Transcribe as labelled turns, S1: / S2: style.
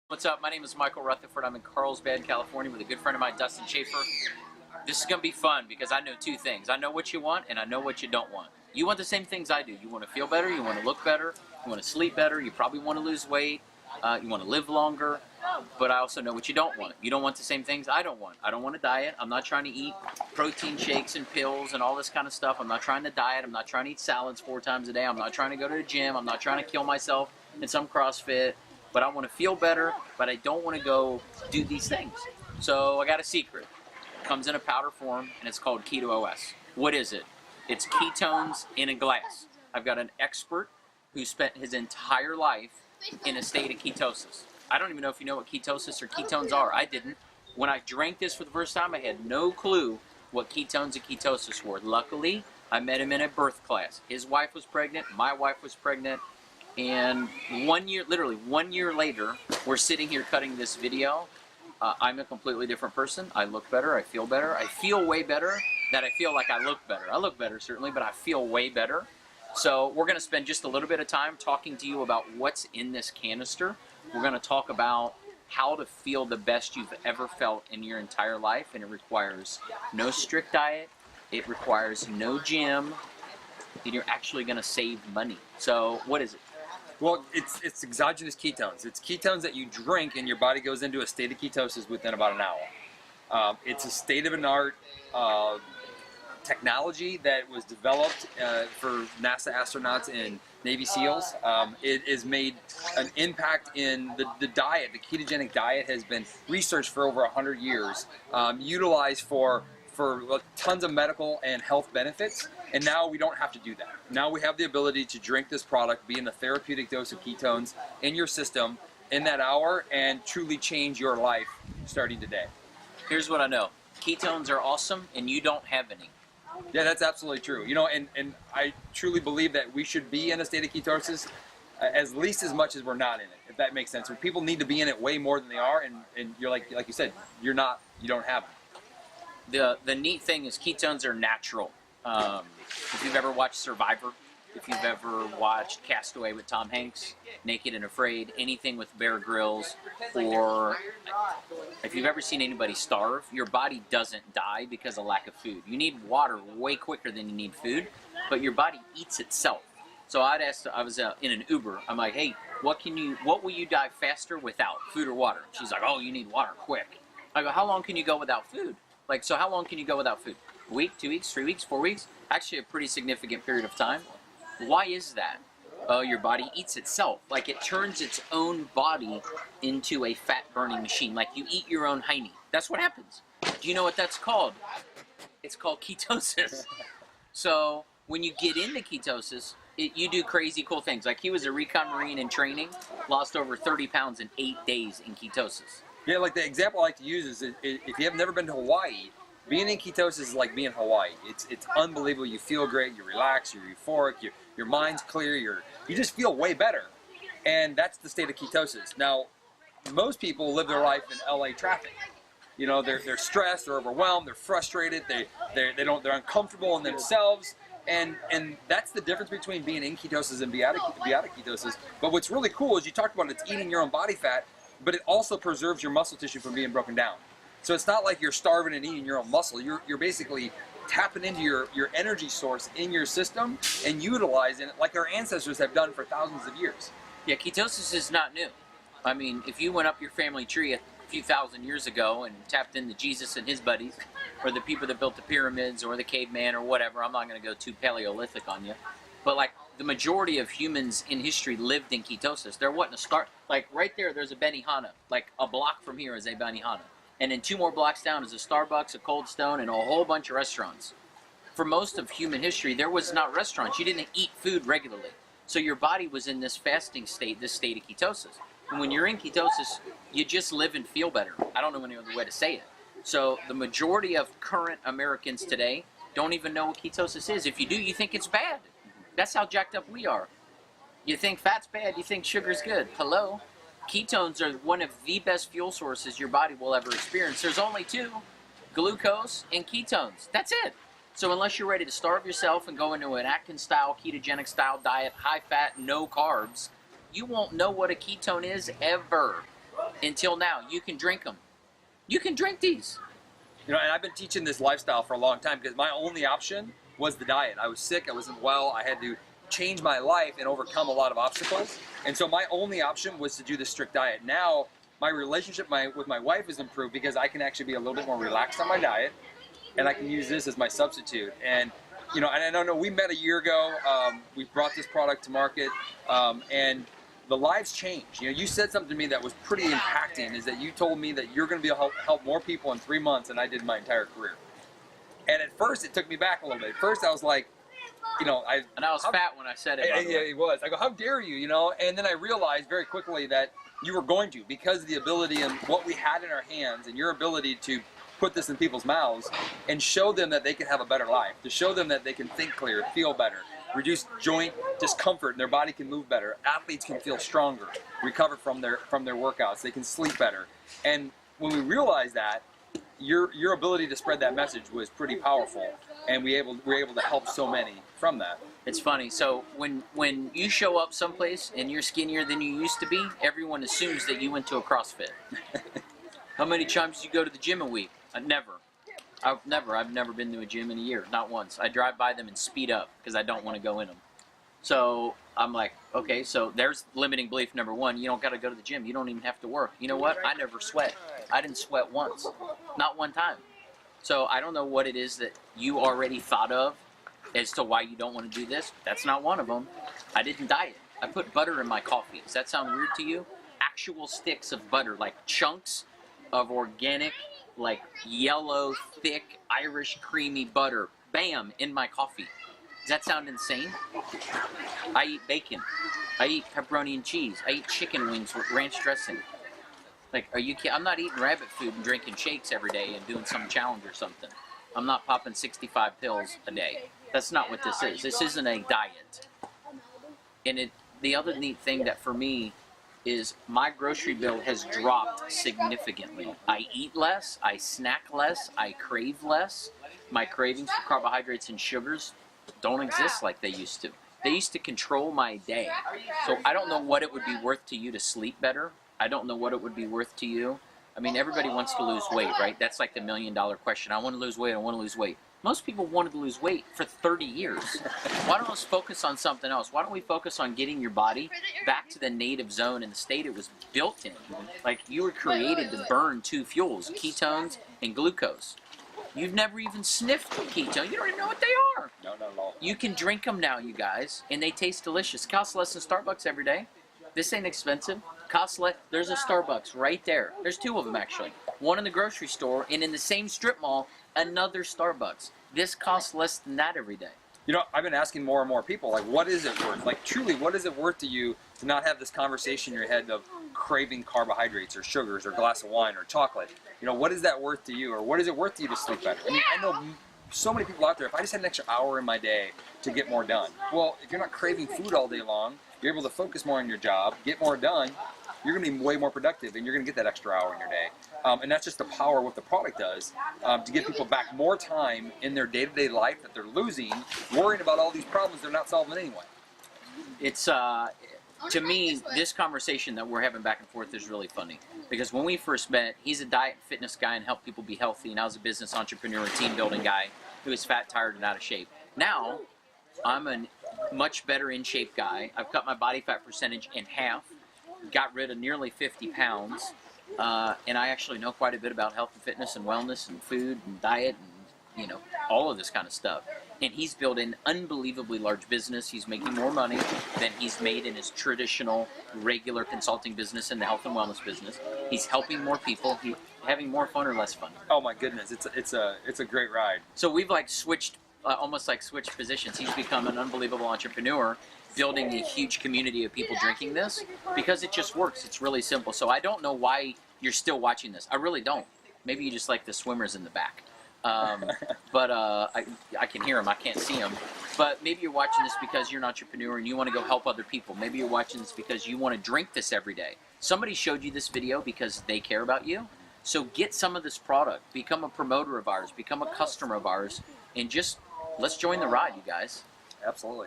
S1: What's up? My name is Michael Rutherford. I'm in Carlsbad, California with a good friend of mine, Dustin Schaefer. This is going to be fun because I know two things. I know what you want and I know what you don't want. You want the same things I do. You want to feel better, you want to look better, you want to sleep better, you probably want to lose weight, you want to live longer, but I also know what you don't want. You don't want the same things I don't want. I don't want to diet. I'm not trying to eat protein shakes and pills and all this kind of stuff. I'm not trying to diet. I'm not trying to eat salads 4 times a day. I'm not trying to go to the gym. I'm not trying to kill myself in some CrossFit. But I want to feel better, but I don't want to go do these things. So I got a secret. It comes in a powder form, and it's called Keto OS. What is it? It's ketones in a glass. I've got an expert who spent his entire life in a state of ketosis. I don't even know if you know what ketosis or ketones are. I didn't. When I drank this for the first time, I had no clue what ketones and ketosis were. Luckily, I met him in a birth class. His wife was pregnant, my wife was pregnant. And literally 1 year later, we're sitting here cutting this video. I'm a completely different person. I look better. I feel better. I feel way better that I feel like I look better. I look better, certainly, but I feel way better. So we're going to spend just a little bit of time talking to you about what's in this canister. We're going to talk about how to feel the best you've ever felt in your entire life. And it requires no strict diet. It requires no gym. And you're actually going to save money. So what is it?
S2: Well, it's exogenous ketones. It's ketones that you drink and your body goes into a state of ketosis within about an hour. It's a state-of-the-art technology that was developed for NASA astronauts and Navy SEALs. It has made an impact in the diet. The ketogenic diet has been researched for over 100 years, utilized for tons of medical and health benefits, and now we don't have to do that. Now we have the ability to drink this product, be in a therapeutic dose of ketones in your system in that hour, and truly change your life starting today.
S1: Here's what I know. Ketones are awesome, and you don't have any.
S2: Yeah, that's absolutely true. You know, and I truly believe that we should be in a state of ketosis at least as much as we're not in it, if that makes sense. People need to be in it way more than they are, and you're like you said, you don't have them.
S1: The neat thing is ketones are natural. If you've ever watched Survivor, if you've ever watched Castaway with Tom Hanks, Naked and Afraid, anything with Bear Grylls, or if you've ever seen anybody starve, your body doesn't die because of lack of food. You need water way quicker than you need food, but your body eats itself. So I was in an Uber. I'm like, hey, what will you die faster without, food or water? She's like, oh, you need water quick. I go, how long can you go without food? Like, so how long can you go without food? A week, 2 weeks, 3 weeks, 4 weeks? Actually a pretty significant period of time. Why is that? Your body eats itself. Like, it turns its own body into a fat-burning machine. Like, you eat your own hiney. That's what happens. Do you know what that's called? It's called ketosis. So, when you get into ketosis, you do crazy cool things. Like, he was a recon Marine in training, lost over 30 pounds in 8 days in ketosis.
S2: Yeah, like the example I like to use is if you have never been to Hawaii, being in ketosis is like being in Hawaii. It's unbelievable. You feel great. You relax. You're euphoric. Your mind's clear. You just feel way better, and that's the state of ketosis. Now, most people live their life in LA traffic. You know, they're stressed. They're overwhelmed. They're frustrated. They're uncomfortable in themselves, and that's the difference between being in ketosis and be out of ketosis. But what's really cool is you talked about it's eating your own body fat, but it also preserves your muscle tissue from being broken down. So it's not like you're starving and eating your own muscle. You're basically tapping into your energy source in your system and utilizing it like our ancestors have done for thousands of years.
S1: Yeah, ketosis is not new. I mean, if you went up your family tree a few thousand years ago and tapped into Jesus and his buddies, or the people that built the pyramids, or the caveman, or whatever, I'm not going to go too Paleolithic on you, but like the majority of humans in history lived in ketosis. There wasn't a start. Like right there's a Benihana. Like a block from here is a Benihana. And then 2 more blocks down is a Starbucks, a Cold Stone, and a whole bunch of restaurants. For most of human history, there was not restaurants. You didn't eat food regularly. So your body was in this fasting state, this state of ketosis. And when you're in ketosis, you just live and feel better. I don't know any other way to say it. So the majority of current Americans today don't even know what ketosis is. If you do, you think it's bad. That's how jacked up we are. You think fat's bad, you think sugar's good. Hello? Ketones are one of the best fuel sources your body will ever experience. There's only 2, glucose and ketones. That's it. So unless you're ready to starve yourself and go into an Atkins-style, ketogenic-style diet, high-fat, no carbs, you won't know what a ketone is ever. until now. You can drink them. You can drink these.
S2: You know, and I've been teaching this lifestyle for a long time because my only option was the diet. I was sick, I wasn't well, I had to change my life and overcome a lot of obstacles. And so my only option was to do the strict diet. Now, my relationship with my wife has improved because I can actually be a little bit more relaxed on my diet, and I can use this as my substitute. And you know, and I don't know, we met a year ago, we brought this product to market, and the lives changed. You know, you said something to me that was pretty impacting, is that you told me that you're going to be able to help more people in 3 months than I did my entire career. And at first, it took me back a little bit. At first, I was like, you know,
S1: and I was fat when I said it.
S2: Yeah, it was. I go, how dare you, you know? And then I realized very quickly that you were going to, because of the ability and what we had in our hands and your ability to put this in people's mouths and show them that they can have a better life, to show them that they can think clear, feel better, reduce joint discomfort, and their body can move better. Athletes can feel stronger, recover from their workouts. They can sleep better. And when we realized that, your ability to spread that message was pretty powerful, and we're able to help so many from that.
S1: It's funny. So when you show up someplace and you're skinnier than you used to be, everyone assumes that you went to a CrossFit. How many times do you go to the gym a week? Never. I've never been to a gym in a year, not once. I drive by them and speed up because I don't want to go in them. So I'm like, okay, so there's limiting belief number one. You don't got to go to the gym. You don't even have to work. You know what? I never sweat. I didn't sweat once, not one time. So I don't know what it is that you already thought of as to why you don't want to do this. That's not one of them. I didn't diet. I put butter in my coffee. Does that sound weird to you? Actual sticks of butter, like chunks of organic, like yellow, thick, Irish creamy butter, bam, in my coffee. Does that sound insane? I eat bacon. I eat pepperoni and cheese. I eat chicken wings with ranch dressing. Like, are you kidding? I'm not eating rabbit food and drinking shakes every day and doing some challenge or something. I'm not popping 65 pills a day. That's not what this is. This isn't a diet. And the other neat thing that for me is my grocery bill has dropped significantly. I eat less, I snack less, I crave less. My cravings for carbohydrates and sugars don't exist like they used to. They used to control my day. So I don't know what it would be worth to you to sleep better. I don't know what it would be worth to you. I mean, everybody wants to lose weight, right? That's like the $1 million question. I want to lose weight, I want to lose weight. Most people wanted to lose weight for 30 years. Why don't we focus on something else? Why don't we focus on getting your body back to the native zone and the state it was built in? Like, you were created to burn two fuels, ketones and glucose. You've never even sniffed ketone. You don't even know what they are.
S2: No, not at all.
S1: You can drink them now, you guys, and they taste delicious. Costs less than Starbucks every day. This ain't expensive. Costs less. There's a Starbucks right there. There's two of them, actually. One in the grocery store, and in the same strip mall, another Starbucks. This costs less than that every day.
S2: You know, I've been asking more and more people, like, what is it worth? Like, truly, what is it worth to you to not have this conversation in your head of craving carbohydrates or sugars or a glass of wine or chocolate? You know, what is that worth to you? Or what is it worth to you to sleep better? I mean, I know so many people out there, if I just had an extra hour in my day to get more done. Well, if you're not craving food all day long, you're able to focus more on your job, get more done, you're going to be way more productive, and you're going to get that extra hour in your day. And that's just the power of what the product does, to give people back more time in their day-to-day life that they're losing, worrying about all these problems they're not solving anyway.
S1: It's, to me, this conversation that we're having back and forth is really funny. Because when we first met, he's a diet and fitness guy and helped people be healthy, and I was a business entrepreneur, team-building guy who was fat, tired, and out of shape. Now, I'm a much better in shape guy. I've cut my body fat percentage in half, got rid of nearly 50 pounds, and I actually know quite a bit about health and fitness and wellness and food and diet and, you know, all of this kind of stuff. And he's built an unbelievably large business. He's making more money than he's made in his traditional, regular consulting business in the health and wellness business. He's helping more people. He's having more fun or less fun.
S2: Oh my goodness, it's a great ride.
S1: So we've like switched, almost like switched positions. He's become an unbelievable entrepreneur, building a huge community of people drinking this because it just works. It's really simple. So I don't know why you're still watching this. I really don't. Maybe you just like the swimmers in the back. But I can hear them. I can't see them. But maybe you're watching this because you're an entrepreneur and you want to go help other people. Maybe you're watching this because you want to drink this every day. Somebody showed you this video because they care about you. So get some of this product. Become a promoter of ours. Become a customer of ours. And just let's join the ride, you guys.
S2: Absolutely.